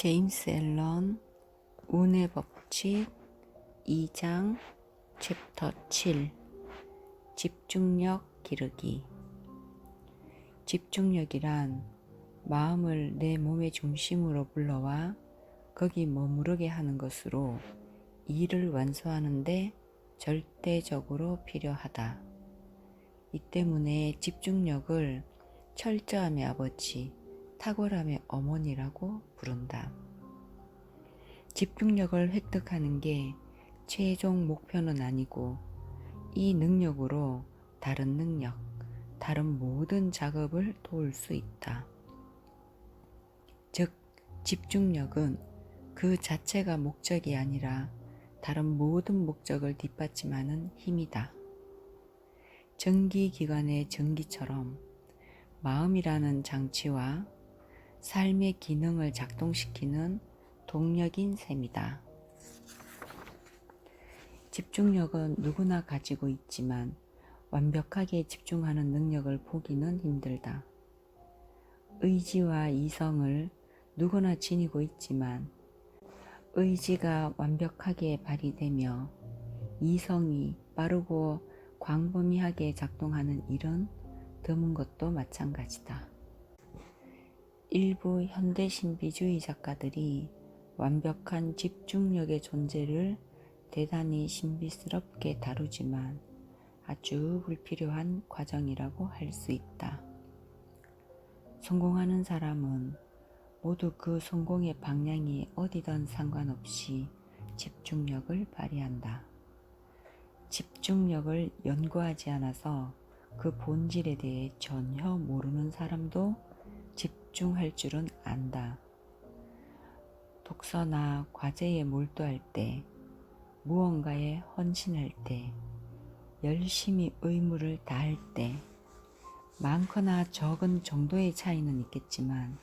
제임스 앨런 운의 법칙 2장 챕터 7 집중력 기르기. 집중력이란 마음을 내 몸의 중심으로 불러와 거기 머무르게 하는 것으로 일을 완수하는데 절대적으로 필요하다. 이 때문에 집중력을 철저함의 아버지, 탁월함의 어머니라고 부른다. 집중력을 획득하는 게 최종 목표는 아니고 이 능력으로 다른 능력, 다른 모든 작업을 도울 수 있다. 즉, 집중력은 그 자체가 목적이 아니라 다른 모든 목적을 뒷받침하는 힘이다. 전기기관의 전기처럼 마음이라는 장치와 삶의 기능을 작동시키는 동력인 셈이다. 집중력은 누구나 가지고 있지만 완벽하게 집중하는 능력을 보기는 힘들다. 의지와 이성을 누구나 지니고 있지만 의지가 완벽하게 발휘되며 이성이 빠르고 광범위하게 작동하는 일은 드문 것도 마찬가지다. 일부 현대 신비주의 작가들이 완벽한 집중력의 존재를 대단히 신비스럽게 다루지만 아주 불필요한 과정이라고 할 수 있다. 성공하는 사람은 모두 그 성공의 방향이 어디든 상관없이 집중력을 발휘한다. 집중력을 연구하지 않아서 그 본질에 대해 전혀 모르는 사람도 집중할 줄은 안다. 독서나 과제에 몰두할 때, 무언가에 헌신할 때, 열심히 의무를 다할 때, 많거나 적은 정도의 차이는 있겠지만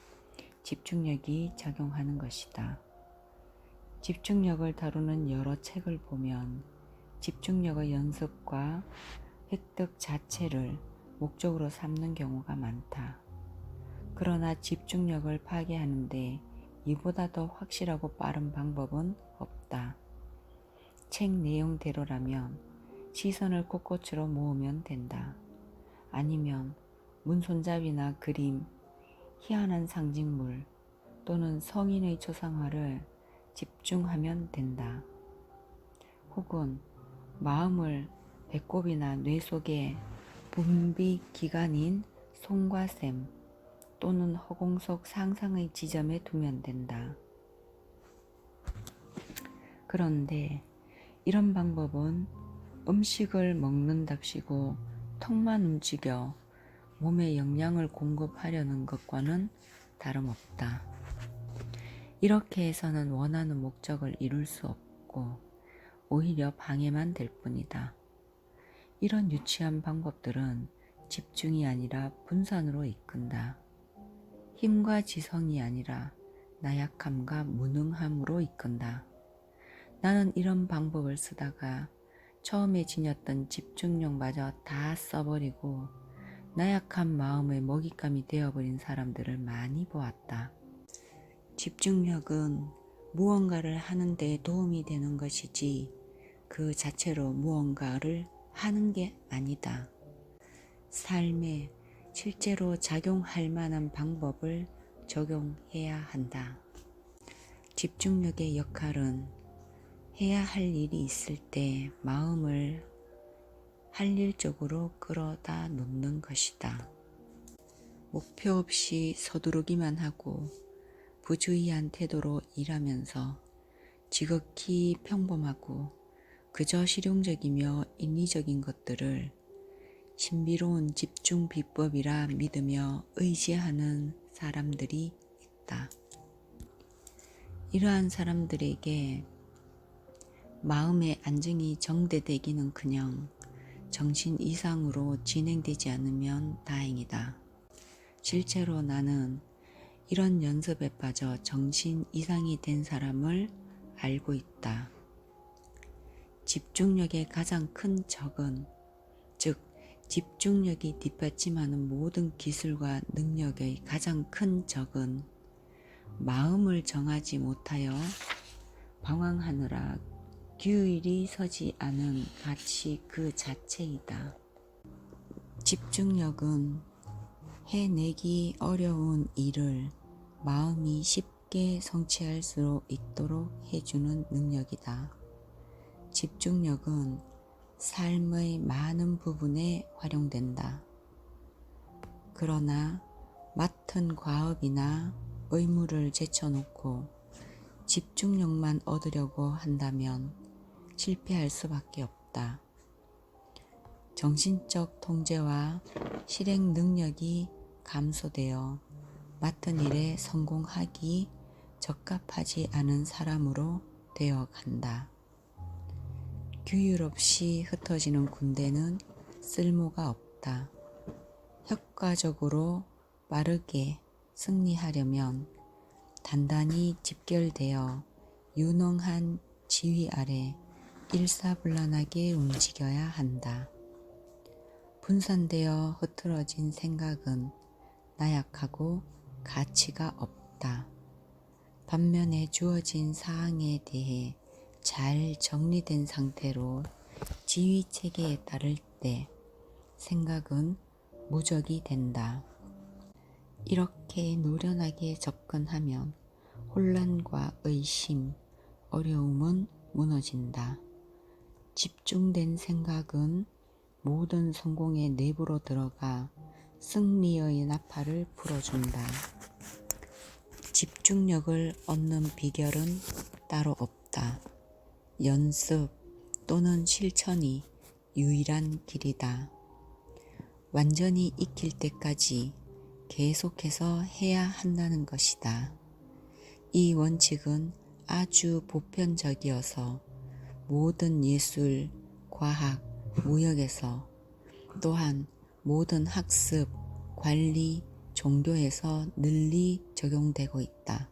집중력이 작용하는 것이다. 집중력을 다루는 여러 책을 보면 집중력의 연습과 획득 자체를 목적으로 삼는 경우가 많다. 그러나 집중력을 파괴하는데 이보다 더 확실하고 빠른 방법은 없다. 책 내용대로라면 시선을 곳곳으로 모으면 된다. 아니면 문손잡이나 그림, 희한한 상징물 또는 성인의 초상화를 집중하면 된다. 혹은 마음을 배꼽이나 뇌 속의 분비기관인 손과 셈 또는 허공 속 상상의 지점에 두면 된다. 그런데 이런 방법은 음식을 먹는답시고 턱만 움직여 몸에 영양을 공급하려는 것과는 다름없다. 이렇게 해서는 원하는 목적을 이룰 수 없고 오히려 방해만 될 뿐이다. 이런 유치한 방법들은 집중이 아니라 분산으로 이끈다. 힘과 지성이 아니라 나약함과 무능함으로 이끈다. 나는 이런 방법을 쓰다가 처음에 지녔던 집중력마저 다 써버리고 나약한 마음의 먹잇감이 되어버린 사람들을 많이 보았다. 집중력은 무언가를 하는 데 도움이 되는 것이지 그 자체로 무언가를 하는 게 아니다. 삶에 실제로 작용할 만한 방법을 적용해야 한다. 집중력의 역할은 해야 할 일이 있을 때 마음을 할 일 쪽으로 끌어다 놓는 것이다. 목표 없이 서두르기만 하고 부주의한 태도로 일하면서 지극히 평범하고 그저 실용적이며 인위적인 것들을 신비로운 집중 비법이라 믿으며 의지하는 사람들이 있다. 이러한 사람들에게 마음의 안정이 정대되기는커녕 정신 이상으로 진행되지 않으면 다행이다. 실제로 나는 이런 연습에 빠져 정신 이상이 된 사람을 알고 있다. 집중력의 가장 큰 적은, 즉 집중력이 뒷받침하는 모든 기술과 능력의 가장 큰 적은 마음을 정하지 못하여 방황하느라 규율이 서지 않은 가치 그 자체이다. 집중력은 해내기 어려운 일을 마음이 쉽게 성취할 수 있도록 해주는 능력이다. 집중력은 삶의 많은 부분에 활용된다. 그러나 맡은 과업이나 의무를 제쳐놓고 집중력만 얻으려고 한다면 실패할 수밖에 없다. 정신적 통제와 실행 능력이 감소되어 맡은 일에 성공하기 적합하지 않은 사람으로 되어 간다. 규율 없이 흩어지는 군대는 쓸모가 없다. 효과적으로 빠르게 승리하려면 단단히 집결되어 유능한 지휘 아래 일사불란하게 움직여야 한다. 분산되어 흐트러진 생각은 나약하고 가치가 없다. 반면에 주어진 사항에 대해 잘 정리된 상태로 지휘 체계에 따를 때 생각은 무적이 된다. 이렇게 노련하게 접근하면 혼란과 의심, 어려움은 무너진다. 집중된 생각은 모든 성공의 내부로 들어가 승리의 나팔을 불어준다. 집중력을 얻는 비결은 따로 없다. 연습 또는 실천이 유일한 길이다. 완전히 익힐 때까지 계속해서 해야 한다는 것이다. 이 원칙은 아주 보편적이어서 모든 예술, 과학, 무역에서 또한 모든 학습, 관리, 종교에서 널리 적용되고 있다.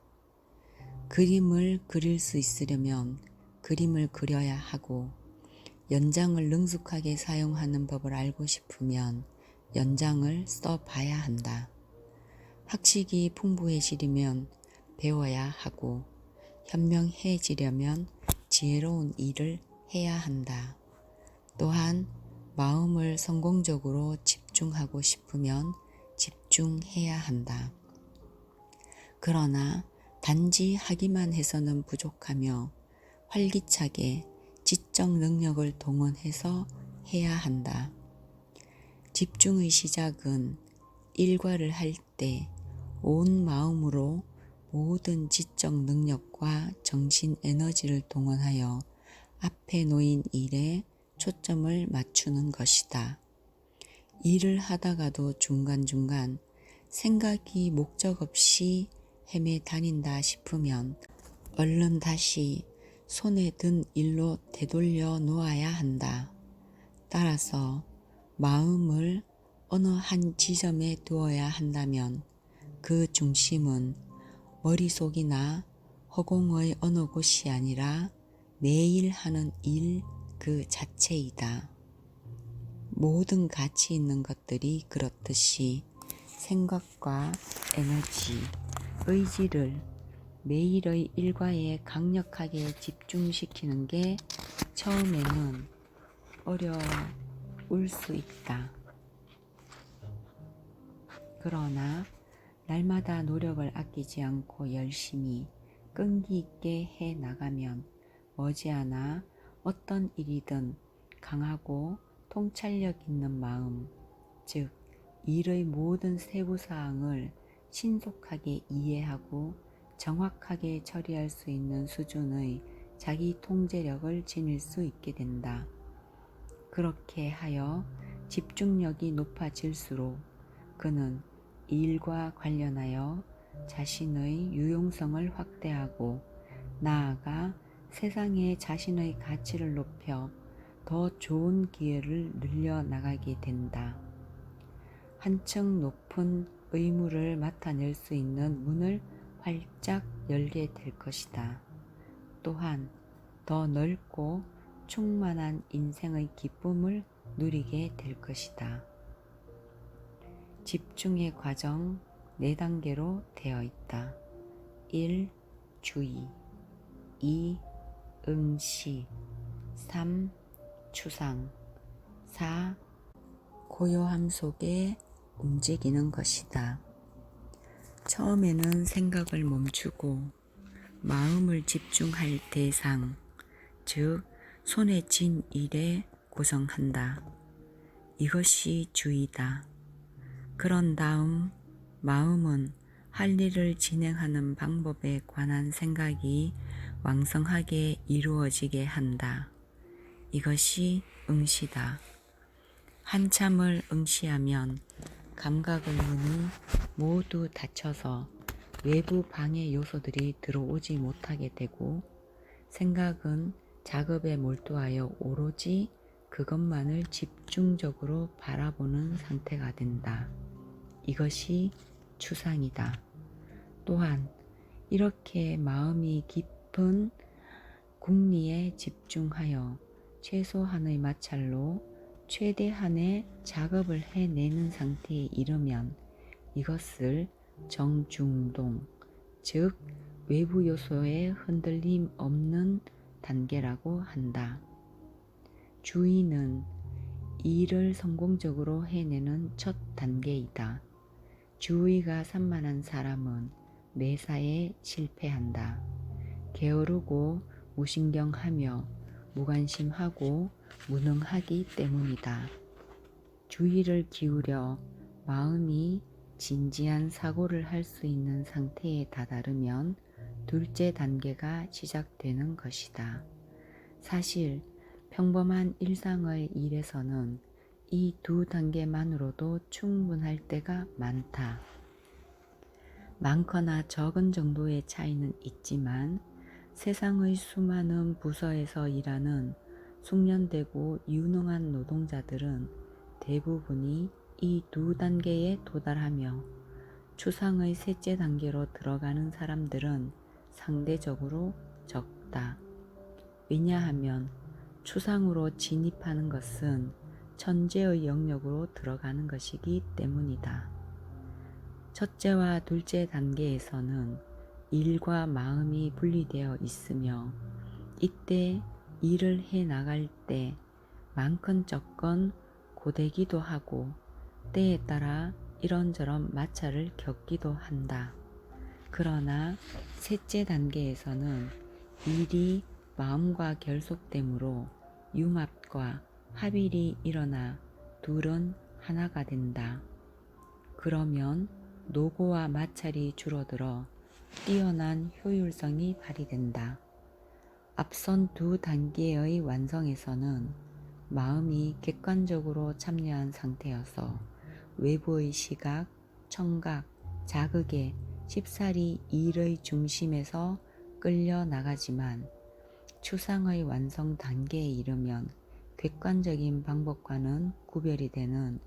그림을 그릴 수 있으려면 그림을 그려야 하고 연장을 능숙하게 사용하는 법을 알고 싶으면 연장을 써봐야 한다. 학식이 풍부해지려면 배워야 하고 현명해지려면 지혜로운 일을 해야 한다. 또한 마음을 성공적으로 집중하고 싶으면 집중해야 한다. 그러나 단지 하기만 해서는 부족하며 활기차게 지적 능력을 동원해서 해야 한다. 집중의 시작은 일과를 할 때 온 마음으로 모든 지적 능력과 정신 에너지를 동원하여 앞에 놓인 일에 초점을 맞추는 것이다. 일을 하다가도 중간중간 생각이 목적 없이 헤매 다닌다 싶으면 얼른 다시 손에 든 일로 되돌려 놓아야 한다. 따라서 마음을 어느 한 지점에 두어야 한다면 그 중심은 머릿속이나 허공의 어느 곳이 아니라 매일 하는 일 그 자체이다. 모든 가치 있는 것들이 그렇듯이 생각과 에너지, 의지를 매일의 일과에 강력하게 집중시키는 게 처음에는 어려울 수 있다. 그러나 날마다 노력을 아끼지 않고 열심히 끈기 있게 해 나가면 머지않아 어떤 일이든 강하고 통찰력 있는 마음, 즉 일의 모든 세부사항을 신속하게 이해하고 정확하게 처리할 수 있는 수준의 자기 통제력을 지닐 수 있게 된다. 그렇게 하여 집중력이 높아질수록 그는 일과 관련하여 자신의 유용성을 확대하고 나아가 세상에 자신의 가치를 높여 더 좋은 기회를 늘려나가게 된다. 한층 높은 의무를 맡아낼 수 있는 문을 활짝 열게 될 것이다. 또한 더 넓고 충만한 인생의 기쁨을 누리게 될 것이다. 집중의 과정 4단계로 되어 있다. 1. 주의 2. 응시 3. 추상 4. 고요함 속에 움직이는 것이다. 처음에는 생각을 멈추고 마음을 집중할 대상, 즉 손에 쥔 일에 고정한다. 이것이 주의다. 그런 다음 마음은 할 일을 진행하는 방법에 관한 생각이 왕성하게 이루어지게 한다. 이것이 응시다. 한참을 응시하면 감각의 문이 모두 닫혀서 외부 방해 요소들이 들어오지 못하게 되고 생각은 작업에 몰두하여 오로지 그것만을 집중적으로 바라보는 상태가 된다. 이것이 추상이다. 또한 이렇게 마음이 깊은 궁리에 집중하여 최소한의 마찰로 최대한의 작업을 해내는 상태에 이르면 이것을 정중동, 즉 외부 요소에 흔들림 없는 단계라고 한다. 주의는 일을 성공적으로 해내는 첫 단계이다. 주의가 산만한 사람은 매사에 실패한다. 게으르고 무신경하며 무관심하고 무능하기 때문이다. 주의를 기울여 마음이 진지한 사고를 할 수 있는 상태에 다다르면 둘째 단계가 시작되는 것이다. 사실 평범한 일상의 일에서는 이 두 단계만으로도 충분할 때가 많다. 많거나 적은 정도의 차이는 있지만 세상의 수많은 부서에서 일하는 숙련되고 유능한 노동자들은 대부분이 이 두 단계에 도달하며 추상의 셋째 단계로 들어가는 사람들은 상대적으로 적다. 왜냐하면 추상으로 진입하는 것은 천재의 영역으로 들어가는 것이기 때문이다. 첫째와 둘째 단계에서는 일과 마음이 분리되어 있으며 이때 일을 해 나갈 때 많건 적건 고되기도 하고 때에 따라 이런저런 마찰을 겪기도 한다. 그러나 셋째 단계에서는 일이 마음과 결속되므로 융합과 합일이 일어나 둘은 하나가 된다. 그러면 노고와 마찰이 줄어들어 뛰어난 효율성이 발휘된다. 앞선 두 단계의 완성에서는 마음이 객관적으로 참여한 상태여서 외부의 시각, 청각, 자극에 쉽사리 일의 중심에서 끌려 나가지만 추상의 완성 단계에 이르면 객관적인 방법과는 구별이 되는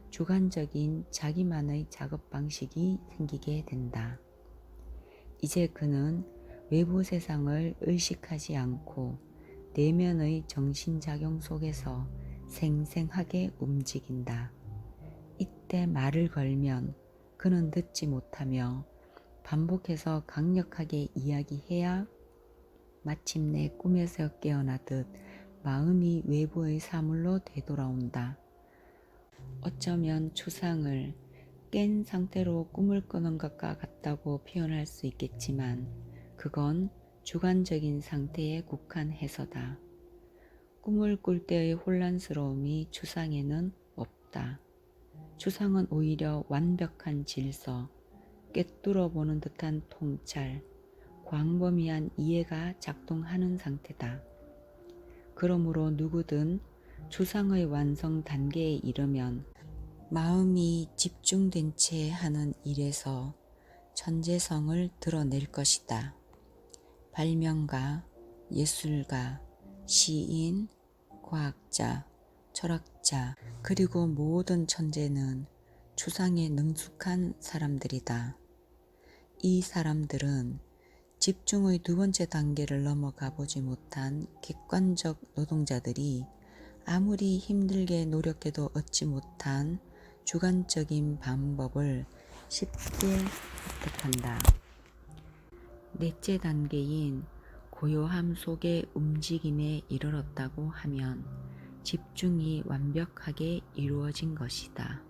주관적인 자기만의 작업 방식이 생기게 된다. 이제 그는 외부 세상을 의식하지 않고 내면의 정신작용 속에서 생생하게 움직인다. 이때 말을 걸면 그는 듣지 못하며 반복해서 강력하게 이야기해야 마침내 꿈에서 깨어나듯 마음이 외부의 사물로 되돌아온다. 어쩌면 추상을 깬 상태로 꿈을 꾸는 것과 같다고 표현할 수 있겠지만 그건 주관적인 상태에 국한해서다. 꿈을 꿀 때의 혼란스러움이 추상에는 없다. 추상은 오히려 완벽한 질서, 꿰뚫어 보는 듯한 통찰, 광범위한 이해가 작동하는 상태다. 그러므로 누구든 추상의 완성 단계에 이르면 마음이 집중된 채 하는 일에서 천재성을 드러낼 것이다. 발명가, 예술가, 시인, 과학자, 철학자, 그리고 모든 천재는 추상에 능숙한 사람들이다. 이 사람들은 집중의 두 번째 단계를 넘어가 보지 못한 객관적 노동자들이 아무리 힘들게 노력해도 얻지 못한 주관적인 방법을 쉽게 습득한다. 넷째 단계인 고요함 속의 움직임에 이르렀다고 하면 집중이 완벽하게 이루어진 것이다.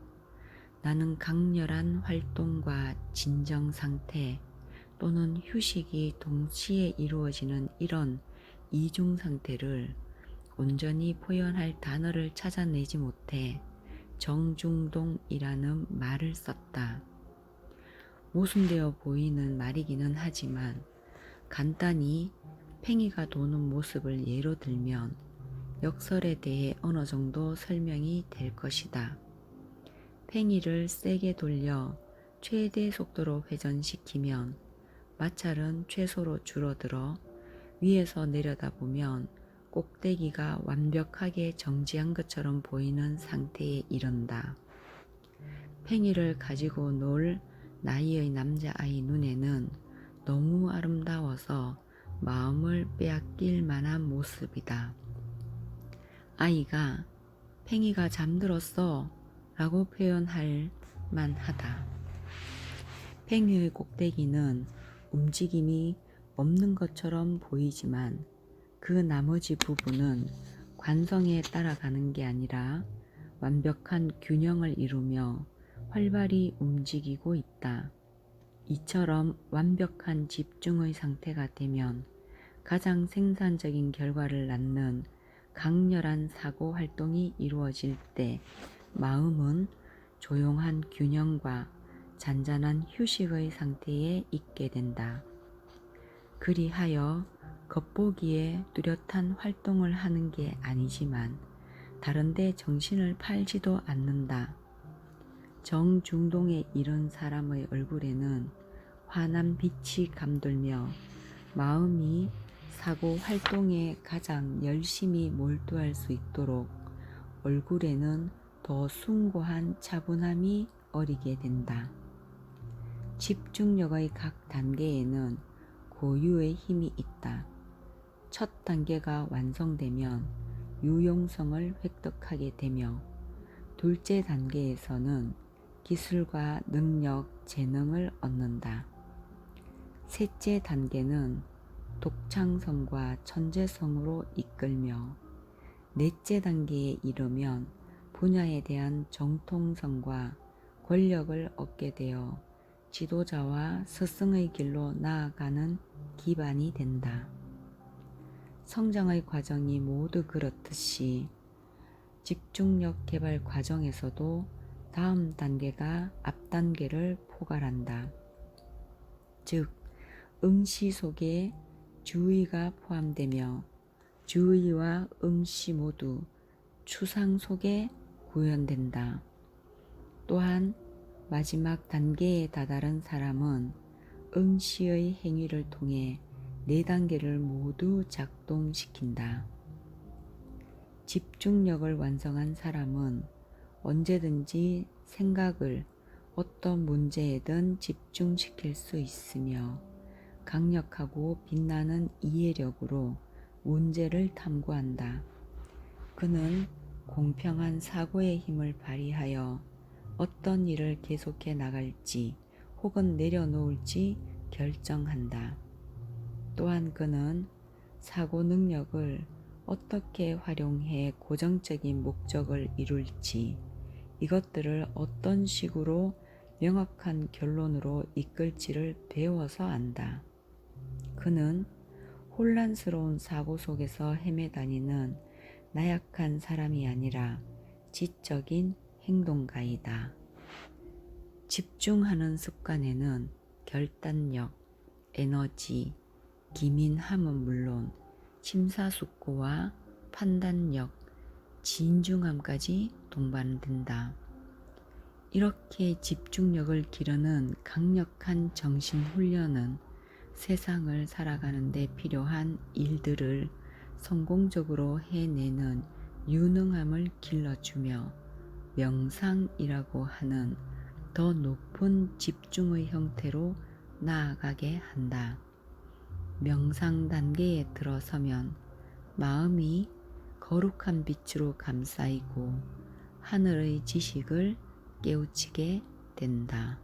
나는 강렬한 활동과 진정 상태 또는 휴식이 동시에 이루어지는 이런 이중 상태를 온전히 표현할 단어를 찾아내지 못해 정중동이라는 말을 썼다. 모순되어 보이는 말이기는 하지만 간단히 팽이가 도는 모습을 예로 들면 역설에 대해 어느 정도 설명이 될 것이다. 팽이를 세게 돌려 최대 속도로 회전시키면 마찰은 최소로 줄어들어 위에서 내려다보면 꼭대기가 완벽하게 정지한 것처럼 보이는 상태에 이른다. 팽이를 가지고 놀 나이의 남자아이 눈에는 너무 아름다워서 마음을 빼앗길 만한 모습이다. 아이가 팽이가 잠들었어 라고 표현할 만하다. 팽이의 꼭대기는 움직임이 없는 것처럼 보이지만 그 나머지 부분은 관성에 따라가는 게 아니라 완벽한 균형을 이루며 활발히 움직이고 있다. 이처럼 완벽한 집중의 상태가 되면 가장 생산적인 결과를 낳는 강렬한 사고 활동이 이루어질 때 마음은 조용한 균형과 잔잔한 휴식의 상태에 있게 된다. 그리하여 겉보기에 뚜렷한 활동을 하는 게 아니지만 다른데 정신을 팔지도 않는다. 정중동에 이른 사람의 얼굴에는 환한 빛이 감돌며 마음이 사고 활동에 가장 열심히 몰두할 수 있도록 얼굴에는 더 숭고한 차분함이 어리게 된다. 집중력의 각 단계에는 고유의 힘이 있다. 첫 단계가 완성되면 유용성을 획득하게 되며 둘째 단계에서는 기술과 능력, 재능을 얻는다. 셋째 단계는 독창성과 천재성으로 이끌며 넷째 단계에 이르면 분야에 대한 정통성과 권력을 얻게 되어 지도자와 스승의 길로 나아가는 기반이 된다. 성장의 과정이 모두 그렇듯이 집중력 개발 과정에서도 다음 단계가 앞 단계를 포괄한다. 즉, 응시 속에 주의가 포함되며 주의와 응시 모두 추상 속에 구현된다. 또한 마지막 단계에 다다른 사람은 응시의 행위를 통해 네 단계를 모두 작동시킨다. 집중력을 완성한 사람은 언제든지 생각을 어떤 문제에든 집중시킬 수 있으며 강력하고 빛나는 이해력으로 문제를 탐구한다. 그는 공평한 사고의 힘을 발휘하여 어떤 일을 계속해 나갈지 혹은 내려놓을지 결정한다. 또한 그는 사고 능력을 어떻게 활용해 고정적인 목적을 이룰지, 이것들을 어떤 식으로 명확한 결론으로 이끌지를 배워서 안다. 그는 혼란스러운 사고 속에서 헤매다니는 나약한 사람이 아니라 지적인 행동가이다. 집중하는 습관에는 결단력, 에너지, 기민함은 물론 심사숙고와 판단력, 진중함까지 동반된다. 이렇게 집중력을 기르는 강력한 정신훈련은 세상을 살아가는 데 필요한 일들을 성공적으로 해내는 유능함을 길러주며 명상이라고 하는 더 높은 집중의 형태로 나아가게 한다. 명상 단계에 들어서면 마음이 거룩한 빛으로 감싸이고 하늘의 지식을 깨우치게 된다.